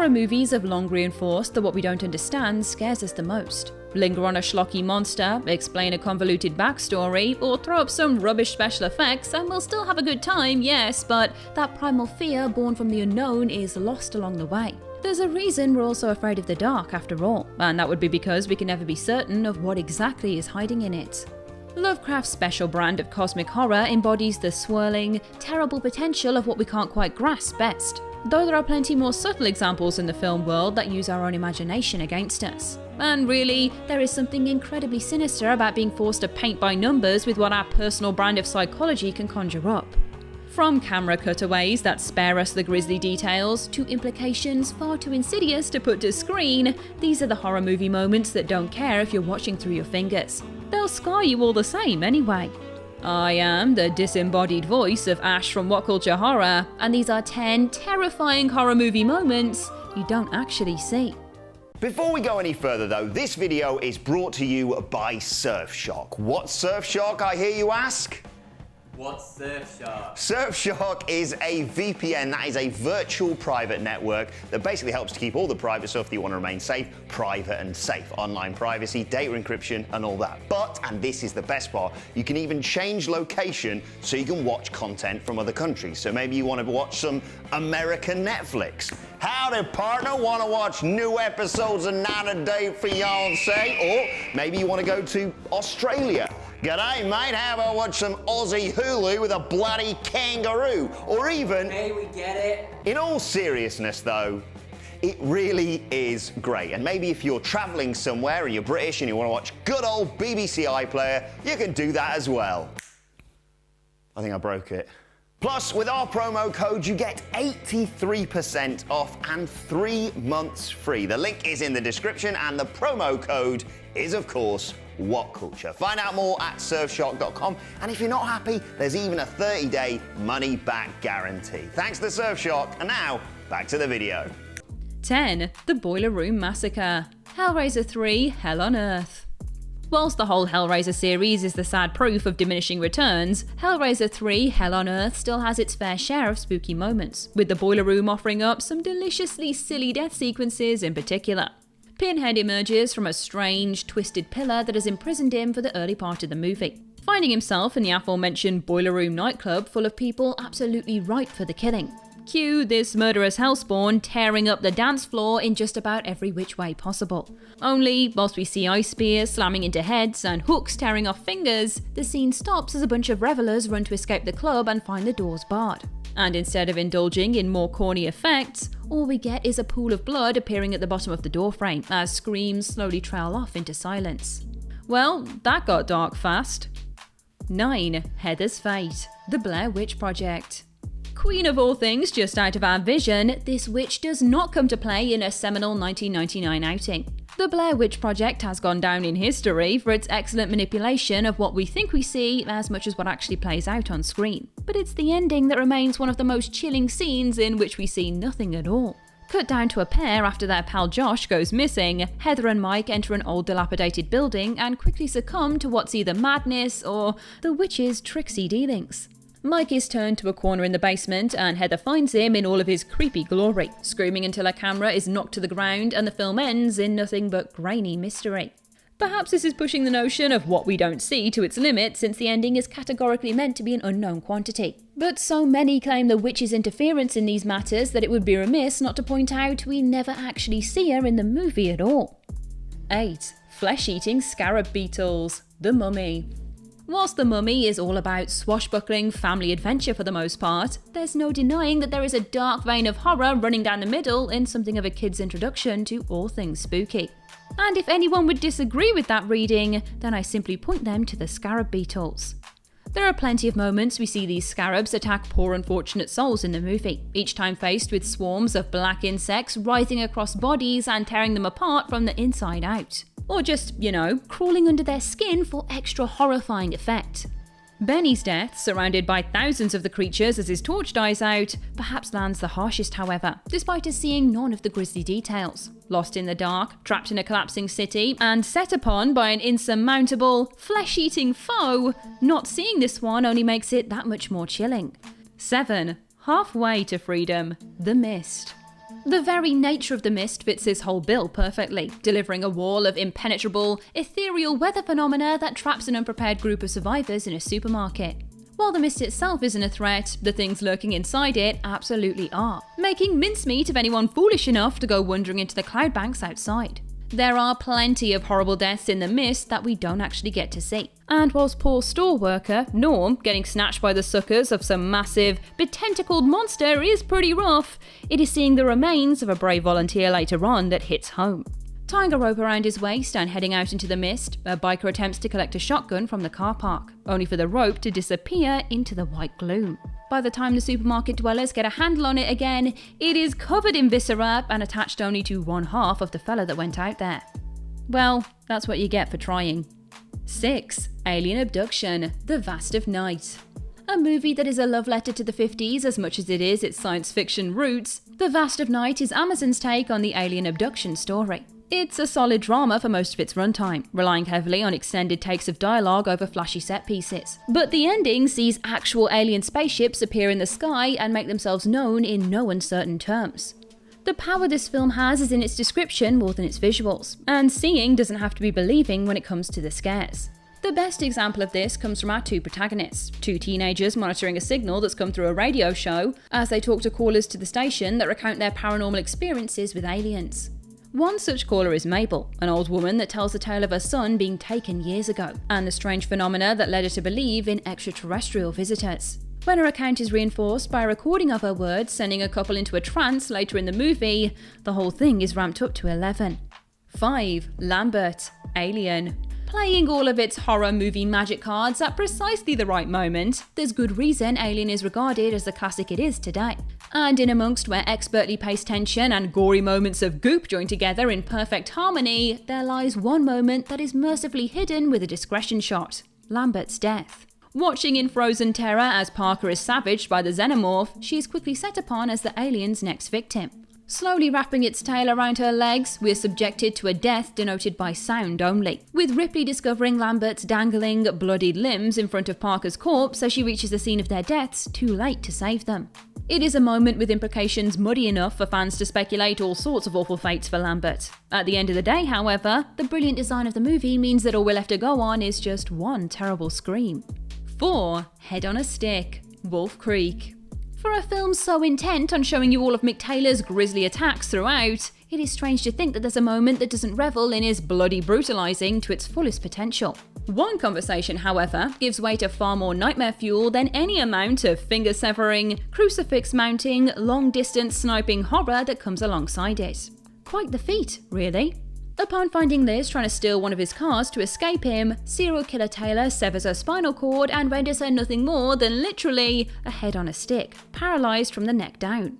Horror movies have long reinforced that what we don't understand scares us the most. Linger on a schlocky monster, explain a convoluted backstory, or throw up some rubbish special effects and we'll still have a good time, yes, but that primal fear born from the unknown is lost along the way. There's a reason we're also afraid of the dark after all, and that would be because we can never be certain of what exactly is hiding in it. Lovecraft's special brand of cosmic horror embodies the swirling, terrible potential of what we can't quite grasp best, though there are plenty more subtle examples in the film world that use our own imagination against us. And really, there is something incredibly sinister about being forced to paint by numbers with what our personal brand of psychology can conjure up. From camera cutaways that spare us the grisly details, to implications far too insidious to put to screen, these are the horror movie moments that don't care if you're watching through your fingers. They'll scar you all the same anyway. I am the disembodied voice of Ash from What Culture Horror, and these are 10 terrifying horror movie moments you don't actually see. Before we go any further though, this video is brought to you by Surfshark. What's Surfshark, I hear you ask? What's Surfshark? Surfshark is a VPN, that is a virtual private network that basically helps to keep all the private stuff that you want to remain safe, private and safe. Online privacy, data encryption and all that. But, and this is the best part, you can even change location so you can watch content from other countries. So maybe you want to watch some American Netflix. Howdy partner, want to watch new episodes of 90 Day Fiancé? Or maybe you want to go to Australia. G'day mate, how about watch some Aussie Hulu with a bloody kangaroo? Or even... Hey, we get it. In all seriousness though, it really is great. And maybe if you're travelling somewhere and you're British and you want to watch good old BBC iPlayer, you can do that as well. I think I broke it. Plus, with our promo code, you get 83% off and 3 months free. The link is in the description and the promo code is, of course, What Culture. Find out more at surfshark.com, and if you're not happy, there's even a 30-day money-back guarantee. Thanks to Surfshark, and now, back to the video. 10. The Boiler Room Massacre. Hellraiser 3: Hell on Earth. Whilst the whole Hellraiser series is the sad proof of diminishing returns, Hellraiser 3: Hell on Earth still has its fair share of spooky moments, with the Boiler Room offering up some deliciously silly death sequences in particular. Pinhead emerges from a strange, twisted pillar that has imprisoned him for the early part of the movie, finding himself in the aforementioned Boiler Room nightclub full of people absolutely ripe for the killing. Cue this murderous hellspawn tearing up the dance floor in just about every which way possible. Only, whilst we see ice spears slamming into heads and hooks tearing off fingers, the scene stops as a bunch of revelers run to escape the club and find the doors barred. And instead of indulging in more corny effects, all we get is a pool of blood appearing at the bottom of the doorframe as screams slowly trail off into silence. Well, that got dark fast. 9. Heather's Fate: The Blair Witch Project. Queen of all things just out of our vision, this witch does not come to play in a seminal 1999 outing. The Blair Witch Project has gone down in history for its excellent manipulation of what we think we see as much as what actually plays out on screen. But it's the ending that remains one of the most chilling scenes in which we see nothing at all. Cut down to a pair after their pal Josh goes missing, Heather and Mike enter an old dilapidated building and quickly succumb to what's either madness or the witch's tricksy dealings. Mike is turned to a corner in the basement and Heather finds him in all of his creepy glory, screaming until her camera is knocked to the ground and the film ends in nothing but grainy mystery. Perhaps this is pushing the notion of what we don't see to its limit, since the ending is categorically meant to be an unknown quantity. But so many claim the witch's interference in these matters that it would be remiss not to point out we never actually see her in the movie at all. 8. Flesh-eating Scarab Beetles: The Mummy. Whilst The Mummy is all about swashbuckling family adventure for the most part, there's no denying that there is a dark vein of horror running down the middle in something of a kid's introduction to all things spooky. And if anyone would disagree with that reading, then I simply point them to the Scarab Beetles. There are plenty of moments we see these scarabs attack poor unfortunate souls in the movie, each time faced with swarms of black insects writhing across bodies and tearing them apart from the inside out. Or just, crawling under their skin for extra horrifying effect. Benny's death, surrounded by thousands of the creatures as his torch dies out, perhaps lands the harshest however, despite us seeing none of the grisly details. Lost in the dark, trapped in a collapsing city, and set upon by an insurmountable, flesh-eating foe, not seeing this one only makes it that much more chilling. 7. Halfway to Freedom: The Mist. The very nature of the mist fits this whole bill perfectly, delivering a wall of impenetrable, ethereal weather phenomena that traps an unprepared group of survivors in a supermarket. While the mist itself isn't a threat, the things lurking inside it absolutely are, making mincemeat of anyone foolish enough to go wandering into the cloud banks outside. There are plenty of horrible deaths in the mist that we don't actually get to see. And whilst poor store worker, Norm, getting snatched by the suckers of some massive, betentacled monster is pretty rough, it is seeing the remains of a brave volunteer later on that hits home. Tying a rope around his waist and heading out into the mist, a biker attempts to collect a shotgun from the car park, only for the rope to disappear into the white gloom. By the time the supermarket dwellers get a handle on it again, it is covered in viscera and attached only to one half of the fella that went out there. Well, that's what you get for trying. 6. Alien Abduction, The Vast of Night. A movie that is a love letter to the 50s as much as it is its science fiction roots, The Vast of Night is Amazon's take on the alien abduction story. It's a solid drama for most of its runtime, relying heavily on extended takes of dialogue over flashy set pieces. But the ending sees actual alien spaceships appear in the sky and make themselves known in no uncertain terms. The power this film has is in its description more than its visuals, and seeing doesn't have to be believing when it comes to the scares. The best example of this comes from our two protagonists, two teenagers monitoring a signal that's come through a radio show as they talk to callers to the station that recount their paranormal experiences with aliens. One such caller is Mabel, an old woman that tells the tale of her son being taken years ago, and the strange phenomena that led her to believe in extraterrestrial visitors. When her account is reinforced by a recording of her words sending a couple into a trance later in the movie, the whole thing is ramped up to 11. 5. Lambert Alien. Playing all of its horror movie magic cards at precisely the right moment, there's good reason Alien is regarded as the classic it is today. And in amongst where expertly paced tension and gory moments of goop join together in perfect harmony, there lies one moment that is mercifully hidden with a discretion shot: Lambert's death. Watching in frozen terror as Parker is savaged by the xenomorph, she is quickly set upon as the alien's next victim. Slowly wrapping its tail around her legs, we are subjected to a death denoted by sound only, with Ripley discovering Lambert's dangling, bloodied limbs in front of Parker's corpse as she reaches the scene of their deaths too late to save them. It is a moment with implications muddy enough for fans to speculate all sorts of awful fates for Lambert. At the end of the day, however, the brilliant design of the movie means that all we're left to go on is just one terrible scream. 4. Head on a Stick, Wolf Creek. For a film so intent on showing you all of Mick Taylor's grisly attacks throughout, it is strange to think that there's a moment that doesn't revel in his bloody brutalising to its fullest potential. One conversation, however, gives way to far more nightmare fuel than any amount of finger-severing, crucifix-mounting, long-distance sniping horror that comes alongside it. Quite the feat, really. Upon finding Liz trying to steal one of his cars to escape him, serial killer Taylor severs her spinal cord and renders her nothing more than literally a head on a stick, paralysed from the neck down.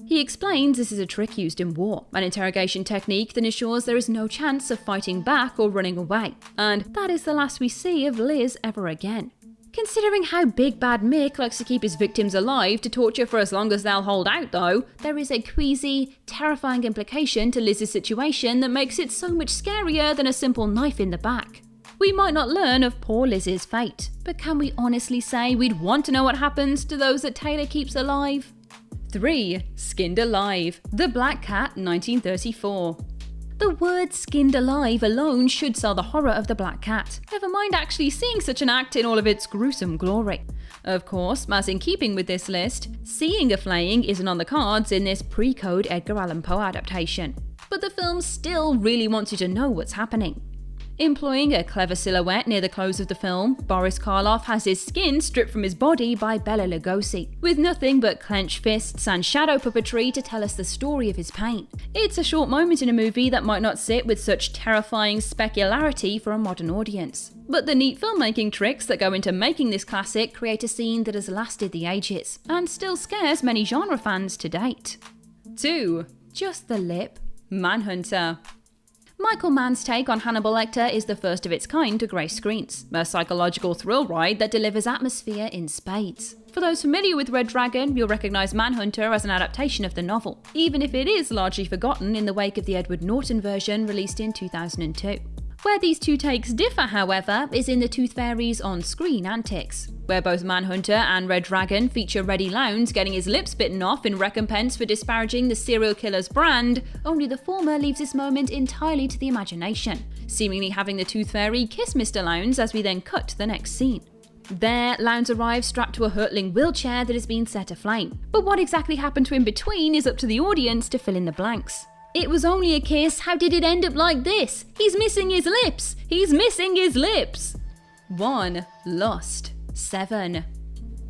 He explains this is a trick used in war, an interrogation technique that ensures there is no chance of fighting back or running away, and that is the last we see of Liz ever again. Considering how Big Bad Mick likes to keep his victims alive to torture for as long as they'll hold out though, there is a queasy, terrifying implication to Liz's situation that makes it so much scarier than a simple knife in the back. We might not learn of poor Liz's fate, but can we honestly say we'd want to know what happens to those that Taylor keeps alive? 3. Skinned Alive, The Black Cat, 1934. The word skinned alive alone should sell the horror of the Black Cat, never mind actually seeing such an act in all of its gruesome glory. Of course, as in keeping with this list, seeing a flaying isn't on the cards in this pre-code Edgar Allan Poe adaptation. But the film still really wants you to know what's happening. Employing a clever silhouette near the close of the film, Boris Karloff has his skin stripped from his body by Bela Lugosi, with nothing but clenched fists and shadow puppetry to tell us the story of his pain. It's a short moment in a movie that might not sit with such terrifying specularity for a modern audience. But the neat filmmaking tricks that go into making this classic create a scene that has lasted the ages, and still scares many genre fans to date. 2. Just the Lip, Manhunter. Michael Mann's take on Hannibal Lecter is the first of its kind to grace screens, a psychological thrill ride that delivers atmosphere in spades. For those familiar with Red Dragon, you'll recognise Manhunter as an adaptation of the novel, even if it is largely forgotten in the wake of the Edward Norton version released in 2002. Where these two takes differ, however, is in the Tooth Fairy's on-screen antics, where both Manhunter and Red Dragon feature Reddy Lowndes getting his lips bitten off in recompense for disparaging the serial killer's brand. Only the former leaves this moment entirely to the imagination, seemingly having the Tooth Fairy kiss Mr. Lowndes as we then cut to the next scene. There, Lowndes arrives strapped to a hurtling wheelchair that has been set aflame. But what exactly happened to him between is up to the audience to fill in the blanks. It was only a kiss, how did it end up like this? He's missing his lips! He's missing his lips! 1. Lost. 7.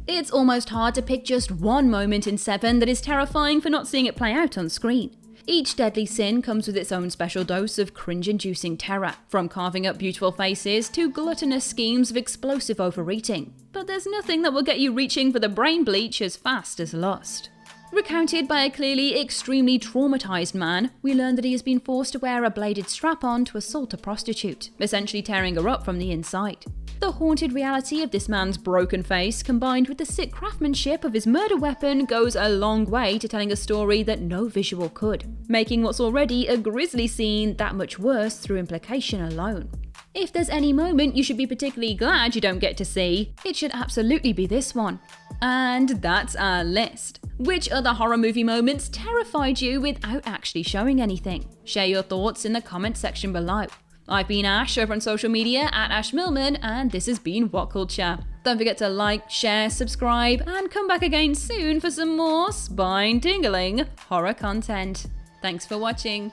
It's almost hard to pick just one moment in 7 that is terrifying for not seeing it play out on screen. Each deadly sin comes with its own special dose of cringe-inducing terror, from carving up beautiful faces to gluttonous schemes of explosive overeating. But there's nothing that will get you reaching for the brain bleach as fast as Lost. Recounted by a clearly extremely traumatised man, we learn that he has been forced to wear a bladed strap-on to assault a prostitute, essentially tearing her up from the inside. The haunted reality of this man's broken face, combined with the sick craftsmanship of his murder weapon, goes a long way to telling a story that no visual could, making what's already a grisly scene that much worse through implication alone. If there's any moment you should be particularly glad you don't get to see, it should absolutely be this one. And that's our list. Which other horror movie moments terrified you without actually showing anything? Share your thoughts in the comment section below. I've been Ash over on social media at Ash Millman, and this has been What Culture. Don't forget to like, share, subscribe, and come back again soon for some more spine-tingling horror content. Thanks for watching.